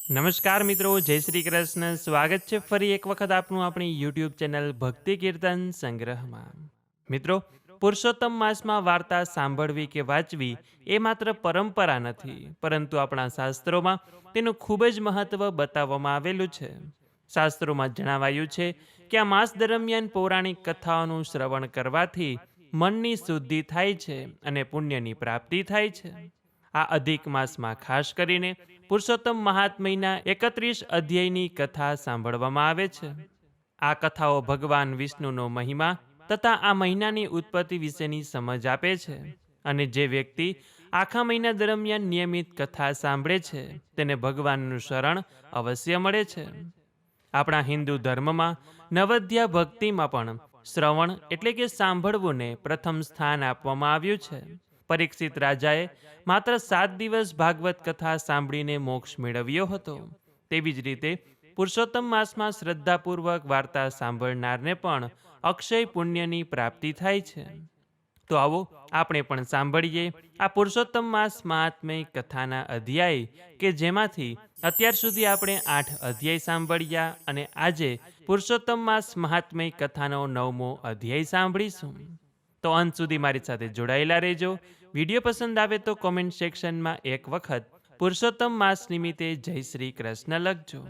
નમસ્કાર મિત્રો, જય શ્રી કૃષ્ણ. સ્વાગત છે ફરી એક વખત આપનું આપણી યુટ્યુબ ચેનલ ભક્તિ કીર્તન સંગ્રહમાં. મિત્રો, પુરુષોત્તમ માસમાં વાર્તા સાંભળવી કે વાંચવી એ માત્ર પરંપરા નથી, પરંતુ આપણા શાસ્ત્રોમાં તેનું ખૂબ જ મહત્વ બતાવવામાં આવેલું છે. શાસ્ત્રોમાં જણાવાયું છે કે આ માસ દરમિયાન પૌરાણિક કથાઓનું શ્રવણ કરવાથી મનની શુદ્ધિ થાય છે અને પુણ્યની પ્રાપ્તિ થાય છે. આ અધિક માસમાં ખાસ કરીને પુરુષોત્તમ મહાત્મયના 31 અધ્યાયની કથા સાંભળવામાં આવે છે. આ કથાઓ ભગવાન વિષ્ણુનો મહિમા તથા આ મહિનાની ઉત્પત્તિ વિશેની સમજ આપે છે. અને જે વ્યક્તિ આખા મહિના દરમિયાન નિયમિત કથા સાંભળે છે તેને ભગવાનનું શરણ અવશ્ય મળે છે. આપણા હિન્દુ ધર્મમાં નવધ્યા ભક્તિમાં પણ શ્રવણ એટલે કે સાંભળવુંને પ્રથમ સ્થાન આપવામાં આવ્યું છે. પરીક્ષિત રાજાએ માત્ર 7 દિવસ ભાગવત કથા સાંભળીને મોક્ષ મેળવ્યો હતો. તેવી જ રીતે પુરુષોત્તમ માસમાં શ્રદ્ધાપૂર્વક વાર્તા સાંભળનારને પણ અક્ષય પુણ્યની પ્રાપ્તિ થાય છે. તો આવો આપણે પણ સાંભળીએ આ પુરુષોત્તમ માસ મહાત્મ્ય કથાના અધ્યાય કે જેમાંથી અત્યાર સુધી આપણે 8 અધ્યાય સાંભળ્યા અને આજે પુરુષોત્તમ માસ મહાત્મ્ય કથાનો 9મો અધ્યાય સાંભળીશું. તો અંત સુધી મારી સાથે જોડાયેલા રહેજો. વિડીયો પસંદ આવે તો કોમેન્ટ સેક્શનમાં એક વખત પુરુષોત્તમ માસ નિમિત્તે જય શ્રી કૃષ્ણ લખજો.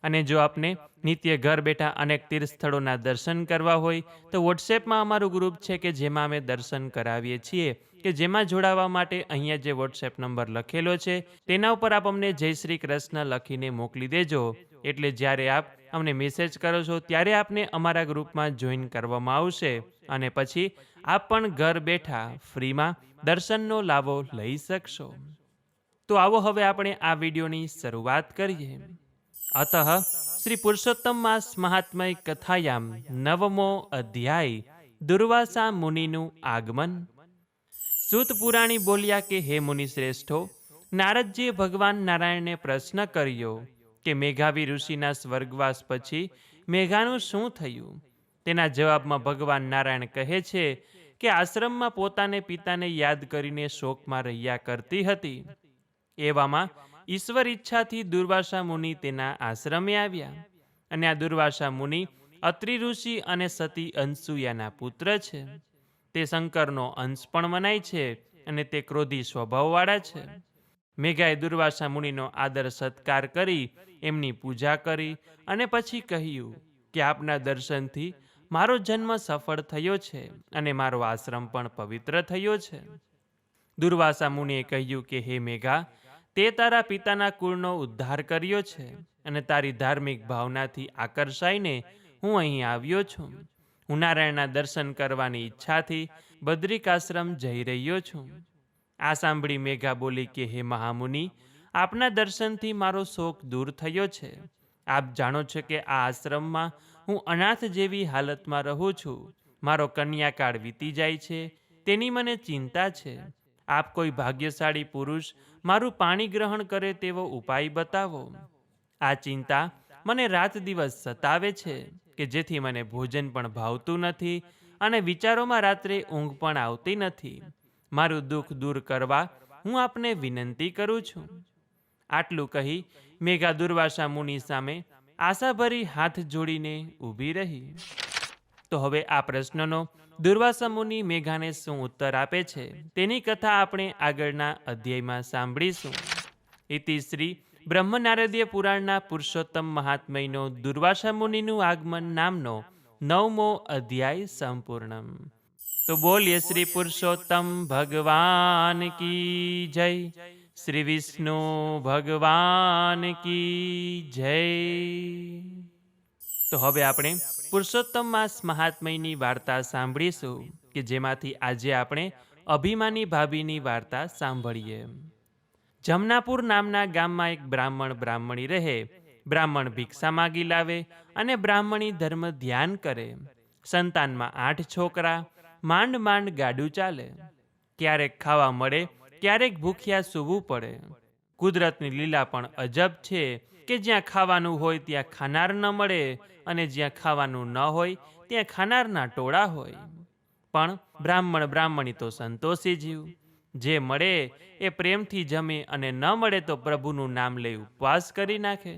અને જો આપને નિત્ય ઘર બેઠા અનેક તીર્થ સ્થળોના દર્શન કરવા હોય તો વોટ્સએપમાં અમારું ગ્રુપ છે કે જેમાં અમે દર્શન કરાવીએ છીએ, કે જેમાં જોડાવા માટે અહીંયા જે વોટ્સએપ નંબર લખેલો છે તેના ઉપર આપ અમને જય શ્રી કૃષ્ણ લખીને મોકલી દેજો. એટલે જ્યારે આપ અમને મેસેજ કરો છો ત્યારે આપને અમારા ગ્રુપમાં જોઈન કરવામાં આવશે અને પછી આપ પણ ઘર બેઠા ફ્રીમાં દર્શનનો લાભો લઈ શકશો. તો આવો હવે આપણે આ વિડીયોની શરૂઆત કરીએ. અતઃ શ્રી પુરુષોત્તમ માસ મહાત્મય કથાયામ 9મો અધ્યાય દુર્વાસા મુનિનું આગમન. સૂત પુરાણી બોલ્યા કે હે મુનિ શ્રેષ્ઠો, નારદજીએ ભગવાન નારાયણને પ્રશ્ન કર્યો કે મેઘાવી ઋષિના સ્વર્ગવાસ પછી મેઘાનું શું થયું? તેના જવાબમાં ભગવાન નારાયણ કહે છે કે આશ્રમમાં પોતાને પિતાને યાદ કરીને શોકમાં રહ્યા કરતી હતી. એવામાં ઈશ્વર ઈચ્છાથી દુર્વાસા મુનિ તેના આશ્રમે આવ્યા. અને આ દુર્વાસા મુનિ અત્રિ ઋષિ અને સતી અનસુયાના પુત્ર છે. તે શંકરનો અંશ પણ મનાય છે અને તે ક્રોધી સ્વભાવવાળા છે. મેઘાએ દુર્વાસા મુનિનો આદર સત્કાર કરી એમની પૂજા કરી અને પછી કહ્યું કે આપના દર્શનથી મારો જન્મ સફળ થયો છે અને મારો આશ્રમ પણ પવિત્ર થયો છે. દુર્વાસા મુનિએ કહ્યું કે હે મેઘા, તે તારા પિતાના કુળનો ઉદ્ધાર કર્યો છે અને તારી ધાર્મિક ભાવનાથી આકર્ષાઈને હું અહીં આવ્યો છું. હું નારાયણના દર્શન કરવાની ઈચ્છાથી બદ્રિકાશ્રમ જઈ રહ્યો છું. આ સાંભળી મેઘા બોલી કે હે મહામુનિ, આપના દર્શનથી મારો શોક દૂર થયો છે. આપ જાણો છો કે આ આશ્રમમાં હું અનાથ જેવી હાલતમાં રહું છું. મારો કન્યાકાળ વીતી જાય છે તેની મને ચિંતા છે. આપ કોઈ ભાગ્યશાળી પુરુષ મારું પાણી ગ્રહણ કરે તેવો ઉપાય બતાવો. આ ચિંતા મને રાત દિવસ સતાવે છે કે જેથી મને ભોજન પણ ભાવતું નથી અને વિચારોમાં રાત્રે ઊંઘ પણ આવતી નથી. મારું દુઃખ દૂર કરવા હું આપને વિનંતી કરું છું. આટલું કહી મેઘા દુર્વાસા મુનિ સામે આશાભરી હાથ જોડીને ઊભી રહી. તો હવે આ પ્રશ્નનો દુર્વાસા મુનિ મેઘાને શું ઉત્તર આપે છે તેની કથા આપણે આગળના અધ્યાયમાં સાંભળીશું. ઇતિ શ્રી બ્રહ્મનારદીય પુરાણના પુરુષોત્તમ મહાત્મયનો દુર્વાસા મુનિનું આગમન નામનો 9મો અધ્યાય સંપૂર્ણ. તો બોલીએ શ્રી પુરુષોત્તમ ભગવાન કી જય, શ્રી વિષ્ણુ ભગવાન કી જય. તો હવે આપણે પુરુષોત્તમ માસ મહાત્મયની વાર્તા સાંભળીશું કે જેમાંથી આજે આપણે અભિમાની ભાભીની વાર્તા સાંભળીએ. જમનાપુર નામના ગામમાં એક બ્રાહ્મણી રહે. બ્રાહ્મણ ભિક્ષા માગી લાવે અને બ્રાહ્મણી ધર્મ ધ્યાન કરે. સંતાનમાં 8 છોકરા. માંડ માંડ ગાડું ચાલે. ક્યારેક ખાવા મળે, ક્યારેક ભૂખ્યા સૂવું પડે. કુદરતની લીલા પણ અજબ છે કે જ્યાં ખાવાનું હોય ત્યાં ખાનાર ન મળે અને જ્યાં ખાવાનું ન હોય ત્યાં ખાનારના ટોળા હોય. પણ બ્રાહ્મણી તો સંતોષી જીવ. જે મળે એ પ્રેમથી જમે અને ન મળે તો પ્રભુનું નામ લઈ ઉપવાસ કરી નાખે.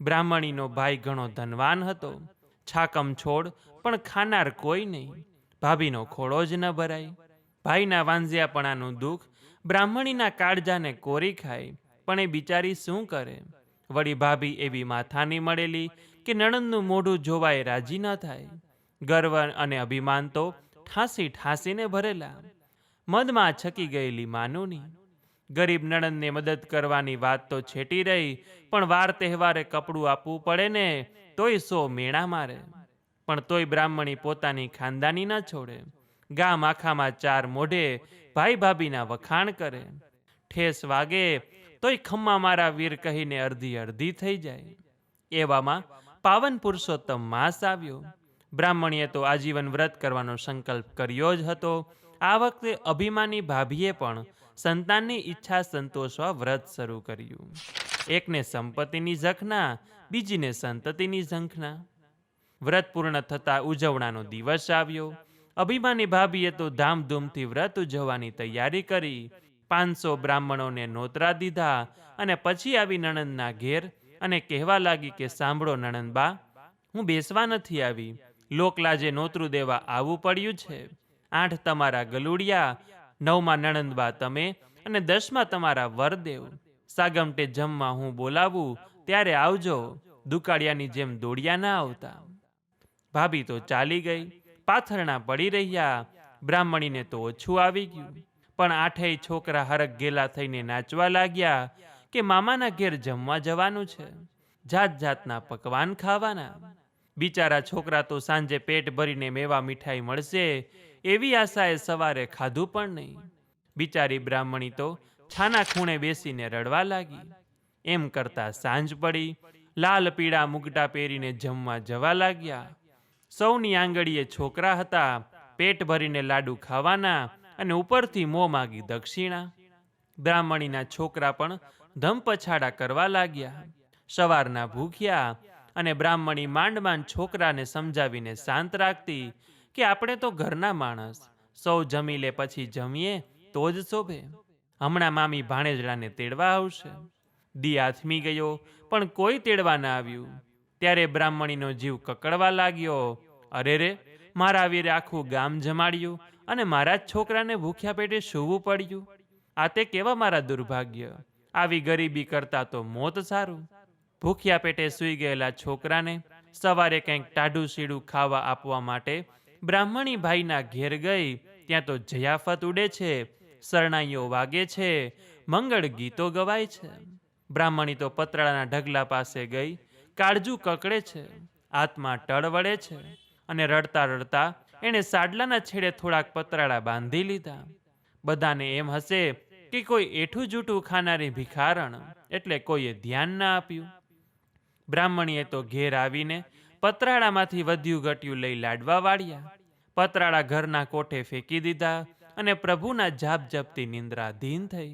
બ્રાહ્મણીનો ભાઈ ઘણો ધનવાન હતો. છાકમ છોડ પણ ખાનાર કોઈ નહીં. ભાભીનો ખોળો જ ન ભરાય. ભાઈના વાંઝિયાપણાનું દુઃખ બ્રાહ્મણીના કાળજાને કોરી ખાય, પણ એ બિચારી શું કરે? વળી ભાભી એવી માથાની મળેલી કે નણંદનું મોઢું જોવાય રાજી ન થાય. ગર્વ અને અભિમાન તો ઠાંસી ઠાંસીને ભરેલા. મદમાં છકી ગયેલી માનુની. ગરીબ નણંદને મદદ કરવાની વાત તો છેટી રહી, પણ વાર તહેવારે કપડું આપવું પડે ને તોય 100 મેણા મારે. પણ તોય બ્રાહ્મણી પોતાની ખાનદાની ન છોડે. ગામ આખામાં 4 મોઢે ભાઈ ભાભીના વખાણ કરે. ઠેસ વાગે તોય ખમ્મા મારા વીર કહીને અડધી અડધી થઈ જાય. એવામાં પાવન પુરુષોત્તમ માસ આવ્યો. બ્રાહ્મણીએ તો આજીવન વ્રત કરવાનો સંકલ્પ કર્યો જ હતો. આ વખતે અભિમાની ભાભીએ પણ સંતાનની ઈચ્છા સંતોષવા વ્રત શરૂ કર્યું. એકને સંપત્તિની ઝંખના, બીજીને સંતતિની ઝંખના. વ્રત પૂર્ણ થતાં ઉજવણાનો દિવસ આવ્યો. અભિમાની ભાભીએ તો ધામધૂમથી વ્રત ઉજવવાની તૈયારી કરી. 500 બ્રાહ્મણોને નોતરા દીધા અને પછી આવી નણંદના ઘેર અને કહેવા લાગી કે સાંભળો નણંદબા, હું બેસવા નથી આવી. લોકલાજે નોતરું દેવા આવવું પડ્યું છે. 8 તમારા ગલુડિયા, 9માં નણંદબા તમે અને 10માં તમારા વરદેવ. સાગમટે જમવા હું બોલાવું ત્યારે આવજો. દુકાળિયાની જેમ દોડ્યા ના આવતા. ભાભી તો ચાલી ગઈ. પાથરણા પડી રહ્યા. બ્રાહ્મણીને તો ઓછું આવી ગયું. પણ 8 છોકરા હરખ ગેલા થઈને નાચવા લાગ્યા કે મામાના ઘેર જમવા જવાનું છે, જાત જાતના પકવાન ખાવાના. બિચારા છોકરા તો સાંજે પેટ ભરીને મેવા મીઠાઈ મળશે એવી આશાએ સવારે ખાધું પણ નહીં. બિચારી બ્રાહ્મણી તો છાના ખૂણે બેસીને રડવા લાગી. એમ કરતા સાંજ પડી. લાલ પીળા મુગટા પહેરીને જમવા જવા લાગ્યા. સૌની આંગળીએ છોકરા હતા. પેટ ભરીને લાડુ ખાવાના અને ઉપરથી મોં માગી દક્ષિણા. બ્રાહ્મણીના છોકરા પણ ધમપછાડા કરવા લાગ્યા. સવારના ભૂખ્યા અને બ્રાહ્મણી માંડ માંડ છોકરાને સમજાવીને શાંત રાખતી કે આપણે તો ઘરના માણસ, સૌ જમી લે પછી જમીએ તો જ શોભે. હમણાં મામી ભાણેજડાને તેડવા આવશે. દી આથમી ગયો પણ કોઈ તેડવા ના આવ્યું. ત્યારે બ્રાહ્મણીનો જીવ કકડવા લાગ્યો. અરે રે, મારા વીરે આખું ગામ જમાડ્યું અને મારા જ છોકરાને ભૂખ્યા પેટે સૂવું પડ્યું. આ તે કેવા મારા દુર્ભાગ્ય! આવી ગરીબી કરતા તો મોત સારું. ભૂખ્યા પેટે સૂઈ ગયેલા છોકરાને સવારે કંઈક ટાઢું સીડું ખાવા આપવા માટે બ્રાહ્મણી ભાઈના ઘેર ગઈ. ત્યાં તો જયાફત ઉડે છે, શરણાઈઓ વાગે છે, મંગળ ગીતો ગવાય છે. બ્રાહ્મણી તો પતરાળાના ઢગલા પાસે ગઈ. કાળજું કકડે છે, આત્મા ટળવળે છે અને રડતા રડતા એણે સાડલાના છેડે થોડાક પતરાળા બાંધી લીધા. બધાને એમ હશે કે કોઈ એઠું જૂઠું ખાનારી ભિખારણ, એટલે કોઈએ ધ્યાન ના આપ્યું. બ્રાહ્મણીએ તો ઘેર આવીને પતરાળામાંથી વધ્યું ઘટ્યું લઈ લાડવા વાળ્યા. પતરાળા ઘરના કોઠે ફેંકી દીધા અને પ્રભુના જાપ જપતી નિંદ્રાધીન થઈ.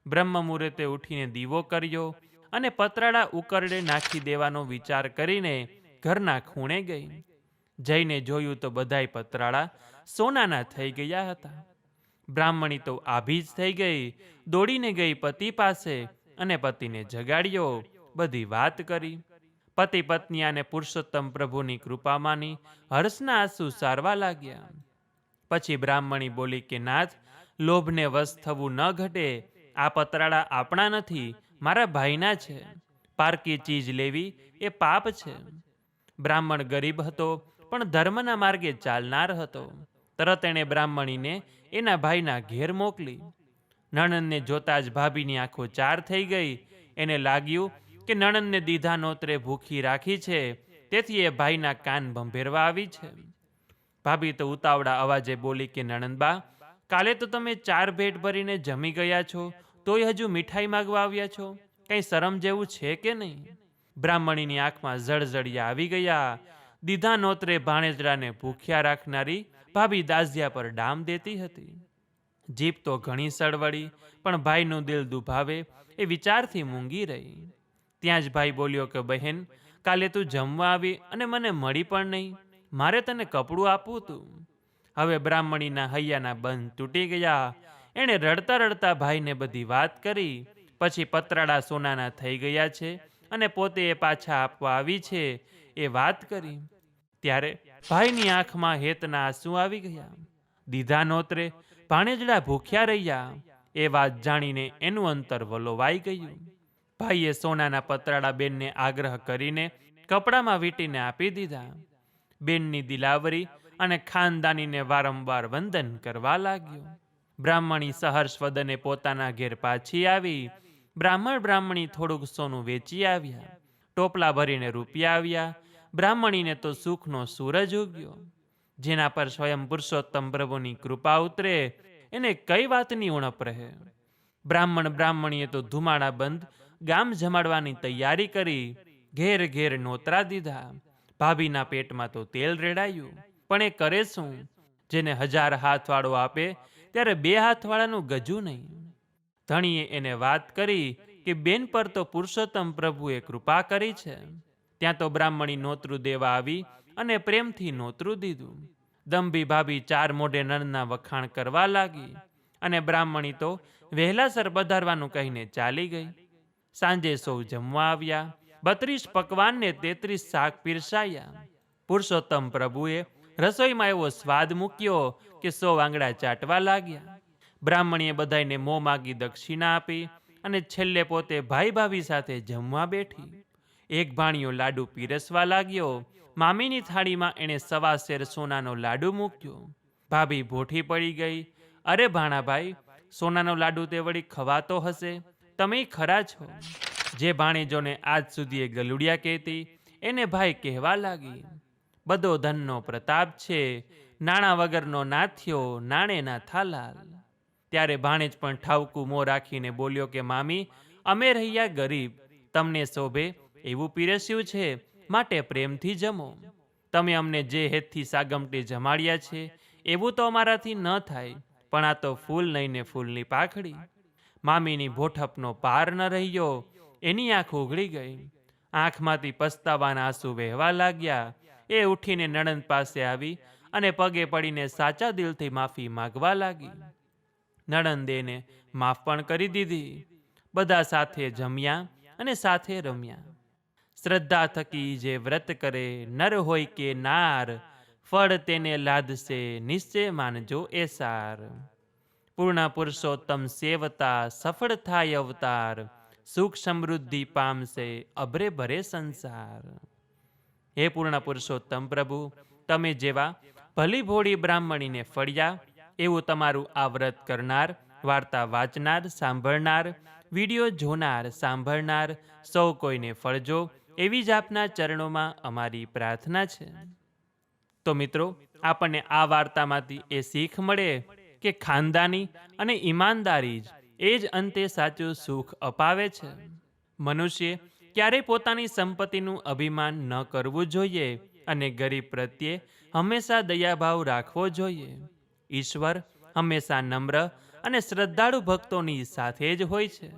બ્રહ્મ મુહૂર્તે ઉઠીને દીવો કર્યો અને પતરાળા ઉકરડે નાખી દેવાનો વિચાર કરીને ઘરના ખૂણે ગઈ. જઈને જોયું તો બધાય પતરાળા સોનાના થઈ ગયા હતા. બ્રાહ્મણી તો આભી જ થઈ ગઈ. દોડીને ગઈ પતિ પાસે અને પતિને જગાડ્યો. બધી વાત કરી. પતિ પત્ની અને પુરુષોત્તમ પ્રભુની કૃપા માની હર્ષના આંસુ સારવા લાગ્યા. પછી બ્રાહ્મણી બોલી કે નાથ, લોભને વશ થવું ન ઘટે. આ પતરાળા આપણા નથી, મારા ભાઈના છે. પારકી ચીજ લેવી એ પાપ છે. બ્રાહ્મણ ગરીબ હતો પણ ધર્મના માર્ગે ચાલનાર હતો. તરત એણે બ્રાહ્મણીને એના ભાઈના ઘેર મોકલી. નણંદને જોતા જ ભાભીની આંખો ચાર થઈ ગઈ. એને લાગ્યું કે નણંદને દીધા નોતરે ભૂખી રાખી છે, તેથી એ ભાઈના કાન ભંભેરવા આવી છે. ભાભી તો ઉતાવળા અવાજે બોલી કે નણંદબા, કાલે તો તમે 4 ભેટ ભરીને જમી ગયા છો, તોય હજુ મીઠાઈ માગવા આવ્યા છો. કંઈ શરમ જેવું છે કે નહીં? બ્રાહ્મણીની આંખમાં જળજળિયા આવી ગયા. દીધા નોતરે ભાણેજડાને ભૂખ્યા રાખનારી ભાભી દાઝિયા પર ડામ દેતી હતી. જીભ તો ઘણી સળવળી, પણ ભાઈનું દિલ દુભાવે એ વિચારથી મૂંગી રહી. ત્યાં જ ભાઈ બોલ્યો કે બહેન, કાલે તું જમવા આવી અને મને મળી પણ નહીં. મારે તને કપડું આપવું તું. હવે બ્રાહ્મણીના હૈયાના બંધ તૂટી ગયા. એણે રડતા રડતા ભાઈને બધી વાત કરી. પછી પતરાળા સોનાના થઈ ગયા છે અને પોતે એ પાછા આપવા આવી છે એ વાત કરી. ત્યારે ભાઈની આંખમાં હેતના આંસુ આવી ગયા. દીધા નોતરે ભાણેજડા ભૂખ્યા રહ્યા એ વાત જાણીને એનું અંતર વલોવાઈ ગયું. ભાઈએ સોનાના પતરાળા બેનને આગ્રહ કરીને કપડામાં વીંટીને આપી દીધા. બેનની દિલાવરી અને ખાનદાનીને વારંવાર વંદન કરવા લાગ્યો. બ્રાહ્મણી સહર્ષ વદને પોતાના ઘેર પાછી આવી. બ્રાહ્મણી થોડુંક સોનું વેચી આવ્યા. ટોપલા ભરીને રૂપિયા આવ્યા. બ્રાહ્મણીને તો સુખનો સૂરજ ઉગ્યો. જેના પર સ્વયં પુરુષોત્તમ પ્રભુની કૃપા ઉતરે એને કઈ વાતની ઉણપ રહે. બ્રાહ્મણીએ તો ધુમાડા બંધ ગામ જમાડવાની તૈયારી કરી. ઘેર ઘેર નોતરા દીધા. ભાભીના પેટમાં તો તેલ રેડાયું. પણ એ કરે શું? જેને 1000 હાથવાળો આપે ત્યારે 2 હાથવાળાનું ગજું નહીં. ધણીએ એને વાત કરી કે બેન પર તો પુરુષોત્તમ પ્રભુએ કૃપા કરી છે. ત્યાં તો બ્રાહ્મણી નોતરું દેવા આવી અને પ્રેમથી નોતરું દીધું. દંભી ભાભી 4 મોઢે નળના વખાણ કરવા લાગી અને બ્રાહ્મણી તો વહેલાસર પધારવાનું કહીને ચાલી ગઈ. સાંજે સૌ જમવા આવ્યા. 32 પકવાન ને 33 શાક પીરસાયા. પુરુષોત્તમ પ્રભુએ રસોઈમાં એવો સ્વાદ મૂક્યો કે 100 આંગળા ચાટવા લાગ્યા. બ્રાહ્મણીએ બધાઈને મોં માગી દક્ષિણા આપી અને છેલ્લે પોતે ભાઈ ભાભી સાથે જમવા બેઠી. એક ભાણિયો લાડુ પીરસવા લાગ્યો. મામીની થાળીમાં એણે 1.25 શેર સોનાનો લાડુ મૂક્યો. ભાભી ભોઠી પડી ગઈ. અરે ભાણાભાઈ, સોનાનો લાડુ તે વળી ખવાતો હશે, તમે ખરા છો. જે ભાણેજોને આજ સુધી એ ગલુડિયા કહેતી એને ભાઈ કહેવા લાગી, બધો ધનનો પ્રતાપ છે, નાણાં વગરનો નાથ્યો, નાણે ના થાલાલ. ત્યારે ભાણેજ પણ ઠાવકું મોં રાખીને બોલ્યો કે મામી, અમે રહ્યા ગરીબ, તમને શોભે એવું પીરસ્યું છે, માટે પ્રેમથી જમો. તમે અમને જે હેતથી સાગમટી જમાડ્યા છે એવું તો અમારાથી ન થાય, પણ આ તો ફૂલ નહીં ને ફૂલની પાખડી. મામીની ભોઠપનો પાર ન રહ્યો. એની આંખ ઉઘડી ગઈ. આંખમાંથી પસ્તાવાના આંસુ વહેવા લાગ્યા. એ ઉઠીને નણંદ પાસે આવી અને પગે પડીને સાચા દિલથી માફી માગવા લાગી. નણંદે એને માફ પણ કરી દીધી. બધા સાથે જમ્યા અને સાથે રમ્યા. શ્રદ્ધા થકી જે વ્રત કરે, નર હોય કે નાર, ફળ તેને લાદશે નિશ્ચય માનજો એ સાર. પૂર્ણ પુરુષોત્તમ સેવતા સફળ થાય અવતાર, સુખ સમૃદ્ધિ પામશે અભરે ભરે સંસાર. હે પૂર્ણ પુરુષોત્તમ પ્રભુ, તમે જેવા ભલી ભોળી બ્રાહ્મણીને ફળ્યા એવું તમારું આ વ્રત કરનાર, વાર્તા વાંચનાર, સાંભળનાર, વિડીયો જોનાર, સાંભળનાર સૌ કોઈને ફળજો એવી જ આપના ચરણોમાં અમારી પ્રાર્થના છે. તો મિત્રો, આપણને આ વાર્તામાંથી એ શીખ મળે કે ખાનદાની અને ઈમાનદારી જ એ જ અંતે સાચું સુખ અપાવે છે. મનુષ્ય ક્યારેય પોતાની સંપત્તિનું અભિમાન ન કરવું જોઈએ અને ગરીબ પ્રત્યે હંમેશા દયાભાવ રાખવો જોઈએ. ઈશ્વર હંમેશા નમ્ર અને શ્રદ્ધાળુ ભક્તોની સાથે જ હોય છે.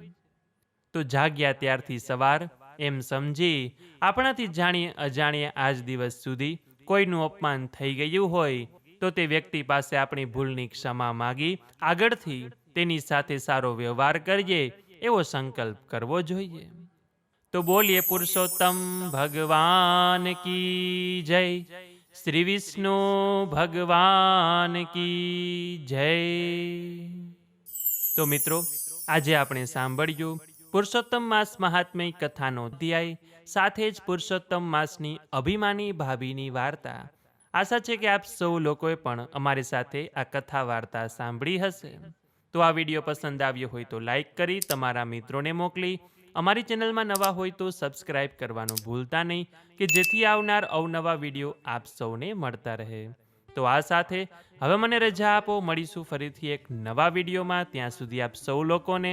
તો જાગ્યા ત્યારથી સવાર એમ સમજી આપણાથી જાણીએ અજાણીએ આજ દિવસ સુધી કોઈનું અપમાન થઈ ગયું હોય તો તે વ્યક્તિ પાસે આપણી ભૂલની ક્ષમા માગી આગળથી તેની સાથે સારો વ્યવહાર કરીએ એવો સંકલ્પ કરવો જોઈએ. તો બોલીએ પુરુષોત્તમ ભગવાન કી જય, શ્રી વિષ્ણુ ભગવાન કી જય. તો મિત્રો, આજે આપણે સાંભળ્યું પુરુષોત્તમ માસ મહાત્મ્ય કથાનો અધ્યાય, સાથે જ પુરુષોત્તમ માસની અભિમાની ભાભીની વાર્તા. આશા છે કે આપ સૌ લોકોએ પણ અમારી સાથે આ કથા વાર્તા સાંભળી હશે. તો આ વિડીયો પસંદ આવ્યો હોય તો લાઈક કરી તમારા મિત્રોને મોકલી, અમારી ચેનલમાં નવા હોય તો સબસ્ક્રાઈબ કરવાનું ભૂલતા નહીં કે જેથી આવનાર અવનવા વિડીયો આપ સૌને મળતા રહે. તો આ સાથે હવે મને રજા આપો, મળીશું ફરીથી એક નવા વિડીયોમાં. ત્યાં સુધી આપ સૌ લોકોને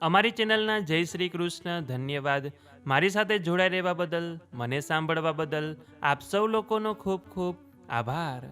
અમારી ચેનલના જય શ્રી કૃષ્ણ. ધન્યવાદ. મારી સાથે જોડાઈ રહેવા બદલ, મને સાંભળવા બદલ આપ સૌ લોકોનો ખૂબ ખૂબ આભાર.